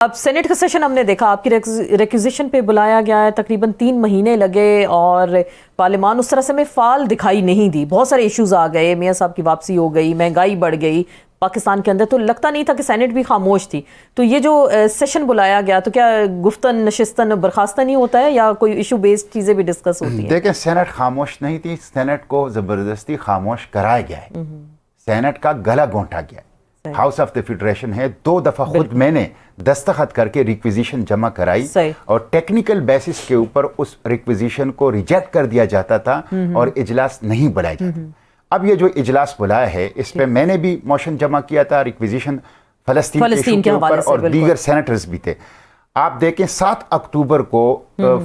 اب سینٹ کا سیشن ہم نے دیکھا، آپ کی ریکوزیشن پہ بلایا گیا ہے، تقریباً 3 مہینے لگے اور پارلیمان اس طرح سے ہمیں فعال دکھائی نہیں دی. بہت سارے ایشوز آ گئے، میاں صاحب کی واپسی ہو گئی، مہنگائی بڑھ گئی پاکستان کے اندر، تو لگتا نہیں تھا کہ سینٹ بھی خاموش تھی. تو یہ جو سیشن بلایا گیا تو کیا گفتن نشستن برخاستہ نہیں ہوتا ہے یا کوئی ایشو بیسڈ چیزیں بھی ڈسکس ہوتی ہیں؟ دیکھیں، سینٹ خاموش نہیں تھی، سینٹ کو زبردستی خاموش کرایا گیا ہے. سینٹ کا گلا گھونٹا گیا ہے. ہاؤس آف دی فیڈریشن ہے، 2 دفعہ خود میں نے دستخط کر کے ریکویزیشن جمع کرائی اور ٹیکنیکل بیسس کے اوپر اس ریکویزیشن کو ریجیکٹ کر دیا جاتا تھا اور اجلاس نہیں بلایا جاتا. اب یہ جو اجلاس بلایا ہے اس پہ میں نے بھی موشن جمع کیا تھا، ریکویزیشن فلسطین کے اوپر اور دیگر سینیٹرز بھی تھے. آپ دیکھیں 7 اکتوبر کو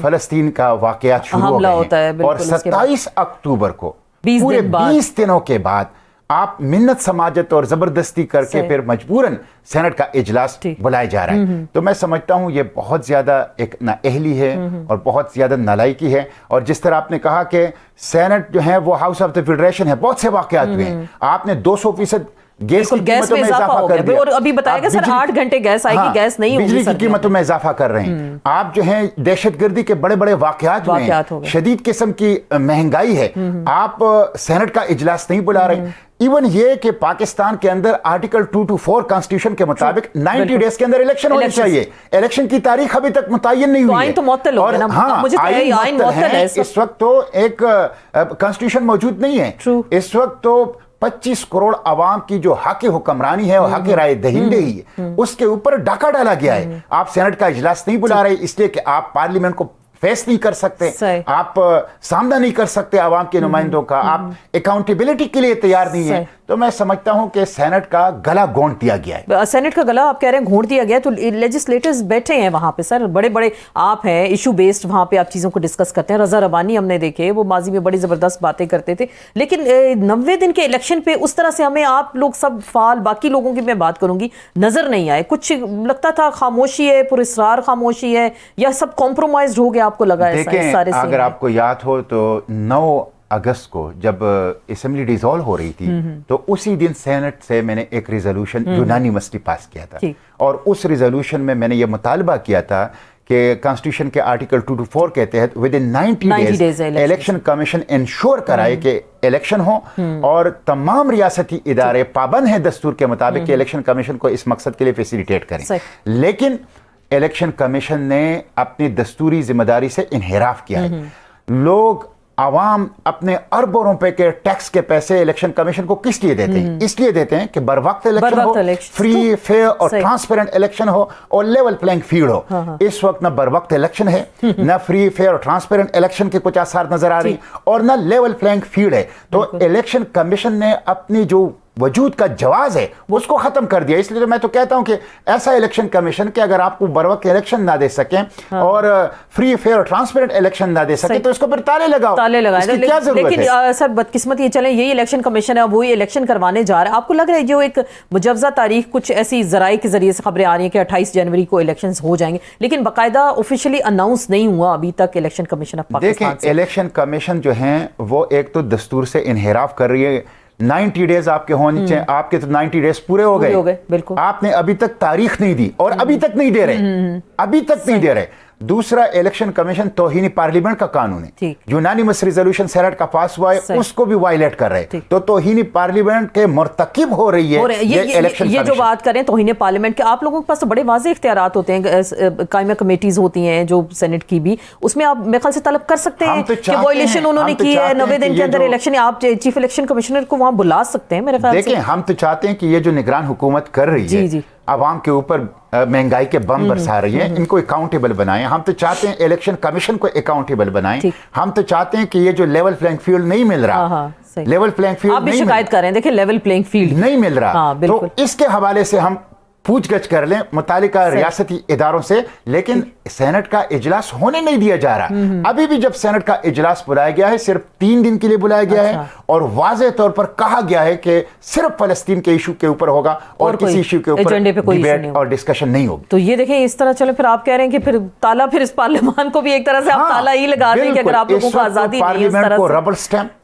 فلسطین کا واقعات شروع ہو گئے ہیں اور 27 اکتوبر کو پورے 20 دنوں کے بعد آپ منت سماجت اور زبردستی کر کے پھر مجبوراً سینٹ کا اجلاس بلایا جا رہا ہے. تو میں سمجھتا ہوں یہ بہت زیادہ ایک نااہلی ہے اور بہت زیادہ نالائکی ہے. اور جس طرح آپ نے کہا کہ سینٹ جو ہے وہ ہاؤس آف دی فیڈریشن ہے، بہت سے واقعات ہوئے ہیں. آپ نے 200% گیس کی قیمتوں میں اضافہ کر دیا اور ابھی بتایا گیا سر 8 گھنٹے گیس آئے گی، گیس نہیں ہوگی، بجلی کی قیمتوں میں اضافہ کر رہے ہیں. آپ جو ہیں دہشت گردی کے بڑے بڑے واقعات ہوئے ہیں، شدید قسم کی مہنگائی ہے، آپ سینٹ کا اجلاس نہیں بلا رہے. ایون یہ کہ پاکستان کے اندر آرٹیکل 224 کانسٹیٹیوشن کے مطابق 90 ڈیز کے اندر الیکشن ہونے چاہیے. الیکشن کی تاریخ ابھی تک متعین نہیں ہوئی ہے. تو معطل ہو گیا نا. ہاں، آئین معطل ہے اس وقت. تو ایک کانسٹیٹیوشن موجود نہیں ہے اس وقت. تو 25 کروڑ عوام کی جو حق حکمرانی ہے اور حق رائے دہندے ہی ہے، اس کے اوپر ڈاکہ ڈالا گیا ہے. آپ سینٹ کا اجلاس نہیں بلا رہے اس لیے کہ آپ پارلیمنٹ کو فیس نہیں کر سکتے، آپ سامنا نہیں کر سکتے عوام کے نمائندوں کا، آپ اکاؤنٹیبلٹی کے لیے تیار نہیں ہیں. تو میں سمجھتا ہوں کہ سینٹ کا گلا گھونٹ دیا گیا ہے. سینٹ کا گلا آپ کہہ رہے ہیں گھونٹ دیا گیا، تو لیجسلیٹرز بیٹھے ہیں وہاں پہ سر، بڑے بڑے آپ ہیں ایشو بیسڈ، وہاں پہ آپ چیزوں کو ڈسکس کرتے ہیں. رضا ربانی ہم نے دیکھے، وہ ماضی میں بڑی زبردست باتیں کرتے تھے، لیکن 90 دن کے الیکشن پہ اس طرح سے ہمیں آپ لوگ سب فعال، باقی لوگوں کی میں بات کروں گی، نظر نہیں آئے. کچھ لگتا تھا خاموشی ہے، پر اسرار خاموشی ہے، یا سب کمپرومائزڈ ہو گیا؟ آپ کو لگا ایسا؟ اگر آپ کو یاد ہو تو 9 اگست کو جب اسمبلی ڈیزالو ہو رہی تھی تو اسی دن سینٹ سے میں نے ایک ریزولوشن یونانیمسلی پاس کیا تھا، اور اس ریزولوشن میں نے یہ مطالبہ کیا تھا کہ کانسٹیٹیوشن کے آرٹیکل 224 کے تحت ودن 90 ڈیز الیکشن کمیشن انشور کرائے کہ الیکشن ہو، اور تمام ریاستی ادارے پابند ہیں دستور کے مطابق کہ الیکشن کمیشن کو اس مقصد کے لیے فیسیلیٹیٹ کریں. لیکن الیکشن کمیشن نے اپنی دستوری ذمہ داری سے انحراف کیا ہے. لوگ عوام اپنے اربوں روپے کے ٹیکس کے پیسے الیکشن کمیشن کو کس لیے دیتے ہیں؟ اس لیے دیتے ہیں کہ بر وقت الیکشن ہو، فری فیئر اور ٹرانسپیرنٹ الیکشن ہو اور لیول پلینگ فیلڈ ہو. اس وقت نہ بر وقت الیکشن ہے، نہ فری فیئر اور ٹرانسپیرنٹ الیکشن کے کچھ آثار نظر آ رہی ہیں، اور نہ لیول پلینگ فیلڈ ہے. تو الیکشن کمیشن نے اپنی جو وجود کا جواز ہے اس کو ختم کر دیا. اس لیے میں تو کہتا ہوں کہ ایسا الیکشن کمیشن کہ اگر آپ کو بر وقت الیکشن نہ دے سکیں اور فری فیئر اور ٹرانسپیرنٹ الیکشن نہ دے سکیں تو اس کو پھر تالے لگاؤ. اس کی کیا ضرورت ہے؟ لیکن سر بدقسمت یہ چلیں یہی الیکشن کمیشن ہے، وہی الیکشن کروانے جا رہا ہے. آپ کو لگ رہا ہے جو ایک مجوزہ تاریخ، کچھ ایسی ذرائع کے ذریعے سے خبریں آ رہی ہیں کہ 28 جنوری کو الیکشنز ہو جائیں گے، لیکن باقاعدہ آفیشلی اناؤنس نہیں ہوا ابھی تک الیکشن کمیشن آف پاکستان. دیکھیں، الیکشن کمیشن جو ہیں وہ ایک تو دستور سے انحراف کر رہی ہے. 90 ڈیز آپ کے ہونے چاہیے، آپ کے تو 90 ڈیز پورے ہو گئے، بالکل. آپ نے ابھی تک تاریخ نہیں دی اور ابھی تک نہیں دے رہے، ابھی تک نہیں دے رہے. دوسرا، الیکشن کمیشن توہین پارلیمنٹ کا قانون ہے، یونانیمس ریزولوشن سینٹ کا پاس ہوا ہے، اس کو بھی وائلیٹ کر رہے. تو توہین پارلیمنٹ کے مرتکب ہو رہی ہے یہ الیکشن. یہ جو بات کریں توہین پارلیمنٹ کے، آپ لوگوں کے پاس تو بڑے واضح اختیارات ہوتے ہیں، قائمہ کمیٹیز ہوتی ہیں جو سینٹ کی بھی، اس میں آپ میرے خیال سے طلب کر سکتے ہیں کہ وائلیشن انہوں نے کی ہے 90 دن کے اندر الیکشن، آپ چیف الیکشن کمشنر کو وہاں بلا سکتے ہیں میرے خیال سے. دیکھیں، ہم تو چاہتے ہیں کہ یہ جو نگران حکومت کر رہی ہے عوام کے اوپر مہنگائی کے بم برسا رہی ہے، ان کو اکاؤنٹیبل بنائیں. ہم تو چاہتے ہیں الیکشن کمیشن کو اکاؤنٹیبل بنائیں. ہم تو چاہتے ہیں کہ یہ جو لیول پلینگ فیلڈ نہیں مل رہا، لیول پلینگ فیلڈ آپ بھی شکایت کر رہے ہیں، دیکھیں لیول پلینگ فیلڈ نہیں مل رہا، تو اس کے حوالے سے ہم پوچھ گچھ کر لیں متعلقہ ریاستی اداروں سے. لیکن سینٹ کا اجلاس ہونے نہیں دیا جا رہا. ابھی بھی جب سینٹ کا اجلاس بلایا گیا ہے صرف 3 دن کے لیے بلایا گیا ہے، اور واضح طور پر کہا گیا ہے کہ صرف فلسطین کے ایشو کے اوپر ہوگا اور کسی ایشو کے اوپر ڈیبیٹ اور ڈسکشن نہیں ہوگی. تو یہ دیکھیں اس طرح چلے، پھر آپ کہہ رہے ہیں کہ پھر تالا، پھر اس پارلیمان کو بھی ایک طرح سے آپ تالا ہی لگا دیں کہ اگر آپ لوگوں کو آزادی نہیں ہے. پارلیمنٹ کو ربڑ سٹیمپ